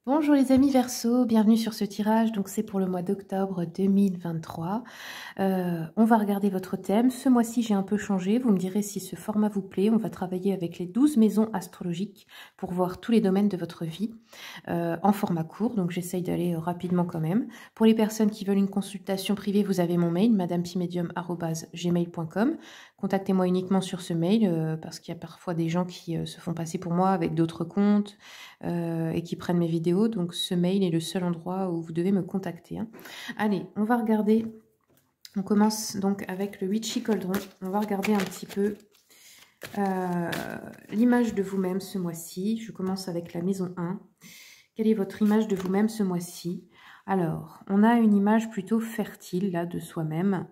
Bonjour les amis Verseau, bienvenue sur ce tirage. Donc c'est pour le mois d'octobre 2023. On va regarder votre thème. Ce mois-ci j'ai un peu changé, vous me direz si ce format vous plaît. On va travailler avec les 12 maisons astrologiques pour voir tous les domaines de votre vie en format court. Donc j'essaye d'aller rapidement quand même. Pour les personnes qui veulent une consultation privée, vous avez mon mail madamepimedium@gmail.com. Contactez-moi uniquement sur ce mail parce qu'il y a parfois des gens qui se font passer pour moi avec d'autres comptes. Et qui prennent mes vidéos. Donc ce mail est le seul endroit où vous devez me contacter. Allez, on va regarder. On commence donc avec le Witchy Cauldron. On va regarder un petit peu l'image de vous-même ce mois-ci. Je commence avec la maison 1. Quelle est votre image de vous-même ce mois-ci? Alors, on a une image plutôt fertile là de soi-même.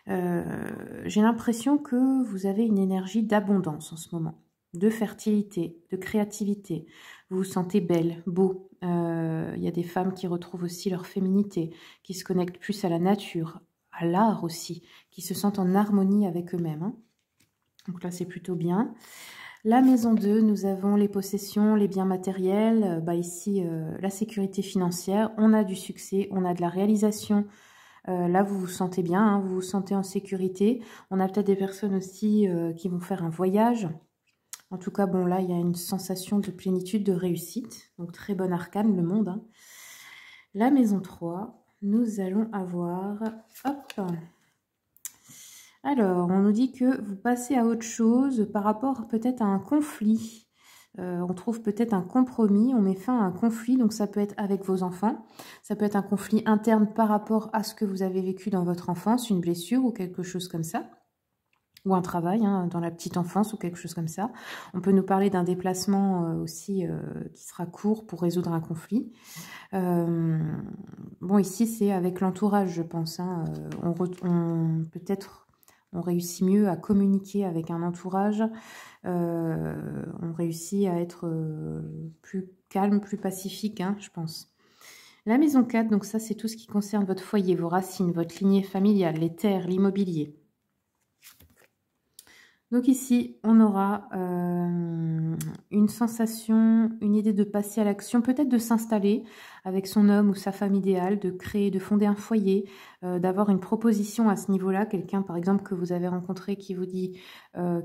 J'ai l'impression que vous avez une énergie d'abondance en ce moment, de fertilité, de créativité. Vous vous sentez belle, beau. Il y a des femmes qui retrouvent aussi leur féminité, qui se connectent plus à la nature, à l'art aussi, qui se sentent en harmonie avec eux-mêmes. Donc là, c'est plutôt bien. La maison 2, nous avons les possessions, les biens matériels. Ici, la sécurité financière. On a du succès, on a de la réalisation. Là, vous vous sentez bien, vous vous sentez en sécurité. On a peut-être des personnes aussi qui vont faire un voyage. En tout cas, bon, là, il y a une sensation de plénitude, de réussite. Donc, très bon arcane, le monde. La maison 3, nous allons avoir... Hop. Alors, on nous dit que vous passez à autre chose par rapport peut-être à un conflit. On trouve peut-être un compromis, on met fin à un conflit, donc ça peut être avec vos enfants, ça peut être un conflit interne par rapport à ce que vous avez vécu dans votre enfance, une blessure ou quelque chose comme ça, ou un travail dans la petite enfance ou quelque chose comme ça. On peut nous parler d'un déplacement aussi qui sera court pour résoudre un conflit. Bon, ici c'est avec l'entourage, je pense. Peut-être on réussit mieux à communiquer avec un entourage. On réussit à être plus calme, plus pacifique, je pense. La maison 4, donc ça c'est tout ce qui concerne votre foyer, vos racines, votre lignée familiale, les terres, l'immobilier. Donc ici, on aura une sensation, une idée de passer à l'action, peut-être de s'installer avec son homme ou sa femme idéale, de créer, de fonder un foyer, d'avoir une proposition à ce niveau-là, quelqu'un par exemple que vous avez rencontré qui vous dit,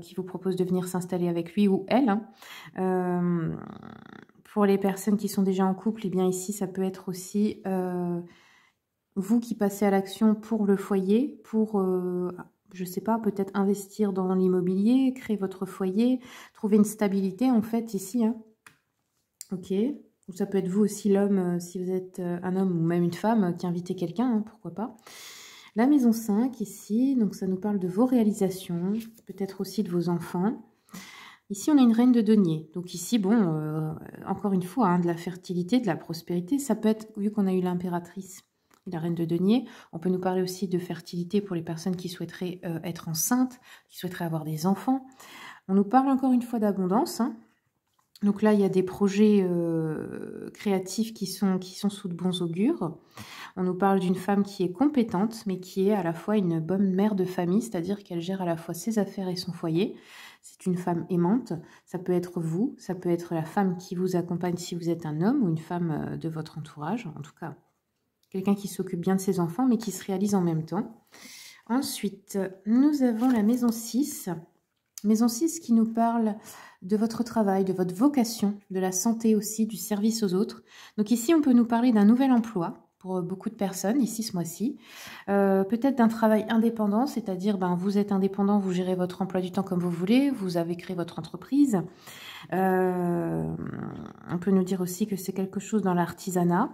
qui vous propose de venir s'installer avec lui ou elle. Pour les personnes qui sont déjà en couple, eh bien ici, ça peut être aussi vous qui passez à l'action pour le foyer, pour je sais pas, peut-être investir dans l'immobilier, créer votre foyer, trouver une stabilité en fait ici. Ok. Ou ça peut être vous aussi l'homme, si vous êtes un homme ou même une femme qui invitez quelqu'un, pourquoi pas. La maison 5 ici, donc ça nous parle de vos réalisations, peut-être aussi de vos enfants. Ici, on a une reine de denier. Donc ici, bon, encore une fois, de la fertilité, de la prospérité. Ça peut être, vu qu'on a eu l'impératrice, la reine de denier, on peut nous parler aussi de fertilité pour les personnes qui souhaiteraient être enceintes, qui souhaiteraient avoir des enfants. On nous parle encore une fois d'abondance. Donc là, il y a des projets créatifs qui sont sous de bons augures. On nous parle d'une femme qui est compétente, mais qui est à la fois une bonne mère de famille, c'est-à-dire qu'elle gère à la fois ses affaires et son foyer. C'est une femme aimante. Ça peut être vous, ça peut être la femme qui vous accompagne si vous êtes un homme ou une femme de votre entourage, en tout cas. Quelqu'un qui s'occupe bien de ses enfants, mais qui se réalise en même temps. Ensuite, nous avons la maison 6. Maison 6 qui nous parle de votre travail, de votre vocation, de la santé aussi, du service aux autres. Donc ici, on peut nous parler d'un nouvel emploi pour beaucoup de personnes, ici ce mois-ci. Peut-être d'un travail indépendant, c'est-à-dire vous êtes indépendant, vous gérez votre emploi du temps comme vous voulez, vous avez créé votre entreprise. On peut nous dire aussi que c'est quelque chose dans l'artisanat.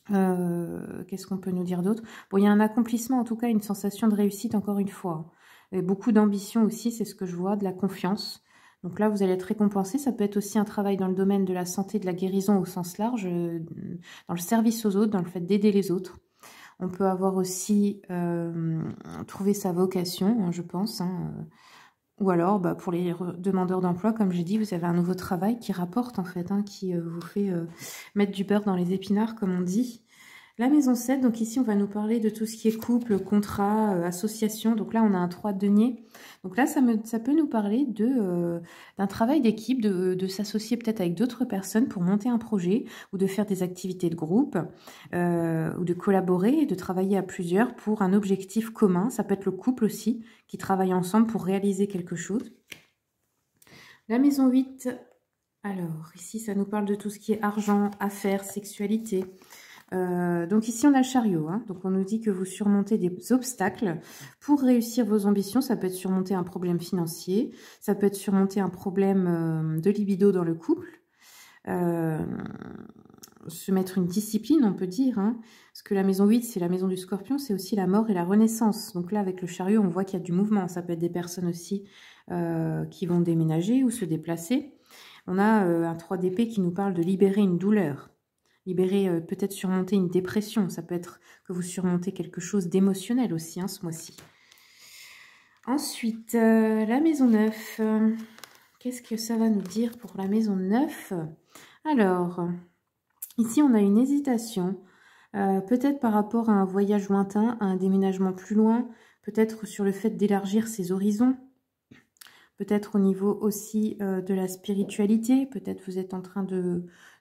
Qu'est-ce qu'on peut nous dire d'autre? Bon, il y a un accomplissement, en tout cas, une sensation de réussite, encore une fois. Et beaucoup d'ambition aussi, c'est ce que je vois, de la confiance. Donc là, vous allez être récompensé. Ça peut être aussi un travail dans le domaine de la santé, de la guérison au sens large, dans le service aux autres, dans le fait d'aider les autres. On peut avoir aussi trouvé sa vocation, je pense. Ou alors, pour les demandeurs d'emploi, comme j'ai dit, vous avez un nouveau travail qui rapporte, en fait, qui vous fait mettre du beurre dans les épinards, comme on dit. La maison 7, donc ici on va nous parler de tout ce qui est couple, contrat, association. Donc là on a un 3 de denier. Donc là ça peut nous parler d'un travail d'équipe, de s'associer peut-être avec d'autres personnes pour monter un projet ou de faire des activités de groupe ou de collaborer et de travailler à plusieurs pour un objectif commun. Ça peut être le couple aussi qui travaille ensemble pour réaliser quelque chose. La maison 8, alors ici ça nous parle de tout ce qui est argent, affaires, sexualité. Donc ici on a le chariot, hein. Donc on nous dit que vous surmontez des obstacles pour réussir vos ambitions. Ça peut être surmonter un problème financier, ça peut être surmonter un problème de libido dans le couple, se mettre une discipline on peut dire, hein. Parce que la maison 8 c'est la maison du scorpion, c'est aussi la mort et la renaissance. Donc là avec le chariot on voit qu'il y a du mouvement, ça peut être des personnes aussi qui vont déménager ou se déplacer. On a un 3 d'épée qui nous parle de libérer une douleur. Libérer, peut-être surmonter une dépression. Ça peut être que vous surmontez quelque chose d'émotionnel aussi, hein, ce mois-ci. Ensuite, la maison 9. Qu'est-ce que ça va nous dire pour la maison 9? Alors, ici, on a une hésitation. Peut-être par rapport à un voyage lointain, à un déménagement plus loin. Peut-être sur le fait d'élargir ses horizons. Peut-être au niveau aussi de la spiritualité. Peut-être vous êtes en train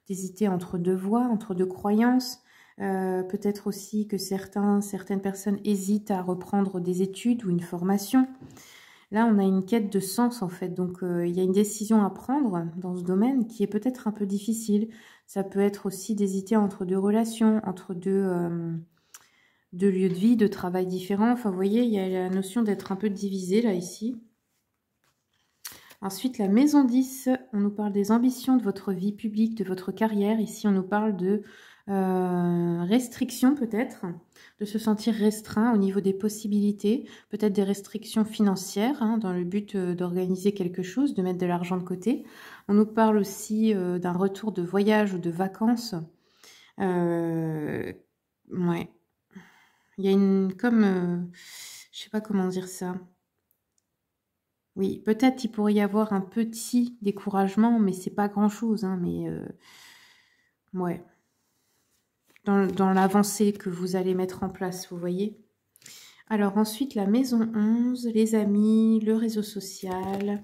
d'hésiter entre deux voies, entre deux croyances. Peut-être aussi que certaines personnes hésitent à reprendre des études ou une formation. Là, on a une quête de sens en fait. Donc, il y a une décision à prendre dans ce domaine qui est peut-être un peu difficile. Ça peut être aussi d'hésiter entre deux relations, entre deux lieux de vie, de travail différents. Enfin, vous voyez, il y a la notion d'être un peu divisé là, ici. Ensuite, la maison 10, on nous parle des ambitions de votre vie publique, de votre carrière. Ici, on nous parle de restrictions peut-être, de se sentir restreint au niveau des possibilités, peut-être des restrictions financières, hein, dans le but d'organiser quelque chose, de mettre de l'argent de côté. On nous parle aussi d'un retour de voyage ou de vacances. Ouais. Il y a je sais pas comment dire ça. Oui, peut-être il pourrait y avoir un petit découragement, mais c'est pas grand-chose, hein, mais ouais. Dans l'avancée que vous allez mettre en place, vous voyez. Alors ensuite, la maison 11, les amis, le réseau social.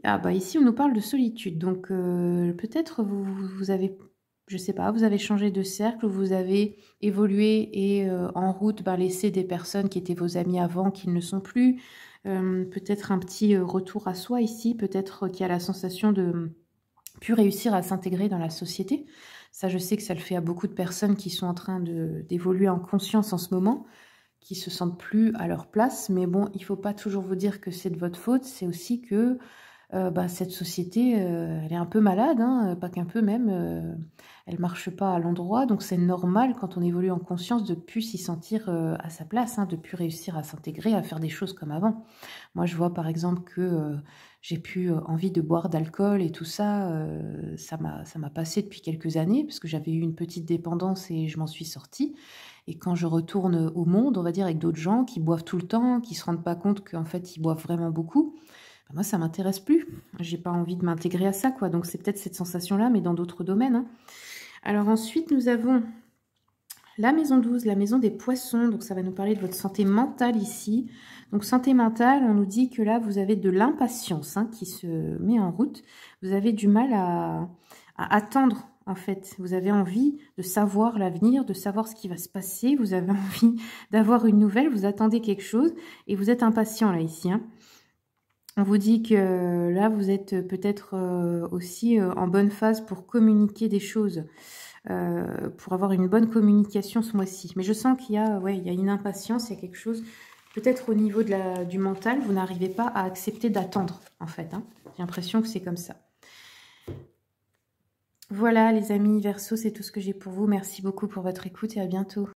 Ah bah ici, on nous parle de solitude. Donc peut-être vous avez, je sais pas, vous avez changé de cercle, vous avez évolué et en route laissé des personnes qui étaient vos amis avant, qui ne le sont plus. Peut-être un petit retour à soi ici, peut-être qu'il y a la sensation de plus réussir à s'intégrer dans la société. Ça, je sais que ça le fait à beaucoup de personnes qui sont en train d'évoluer en conscience en ce moment, qui se sentent plus à leur place. Mais bon, il ne faut pas toujours vous dire que c'est de votre faute, c'est aussi que cette société, elle est un peu malade, hein, pas qu'un peu même, elle marche pas à l'endroit, donc c'est normal quand on évolue en conscience de plus s'y sentir à sa place, hein, de plus réussir à s'intégrer, à faire des choses comme avant. Moi je vois par exemple que j'ai plus envie de boire d'alcool et tout ça, ça m'a passé depuis quelques années, parce que j'avais eu une petite dépendance et je m'en suis sortie. Et quand je retourne au monde, on va dire, avec d'autres gens qui boivent tout le temps, qui se rendent pas compte qu'en fait ils boivent vraiment beaucoup, moi, ça m'intéresse plus. J'ai pas envie de m'intégrer à ça, quoi. Donc, c'est peut-être cette sensation-là, mais dans d'autres domaines, hein. Alors, ensuite, nous avons la maison 12, la maison des poissons. Donc, ça va nous parler de votre santé mentale ici. Donc, santé mentale, on nous dit que là, vous avez de l'impatience qui se met en route. Vous avez du mal à attendre, en fait. Vous avez envie de savoir l'avenir, de savoir ce qui va se passer. Vous avez envie d'avoir une nouvelle. Vous attendez quelque chose et vous êtes impatient, là, ici, hein. On vous dit que là, vous êtes peut-être aussi en bonne phase pour communiquer des choses, pour avoir une bonne communication ce mois-ci. Mais je sens qu'il y a, il y a une impatience, il y a quelque chose, peut-être au niveau du mental, vous n'arrivez pas à accepter d'attendre, en fait, hein. J'ai l'impression que c'est comme ça. Voilà, les amis Verseau, c'est tout ce que j'ai pour vous. Merci beaucoup pour votre écoute et à bientôt.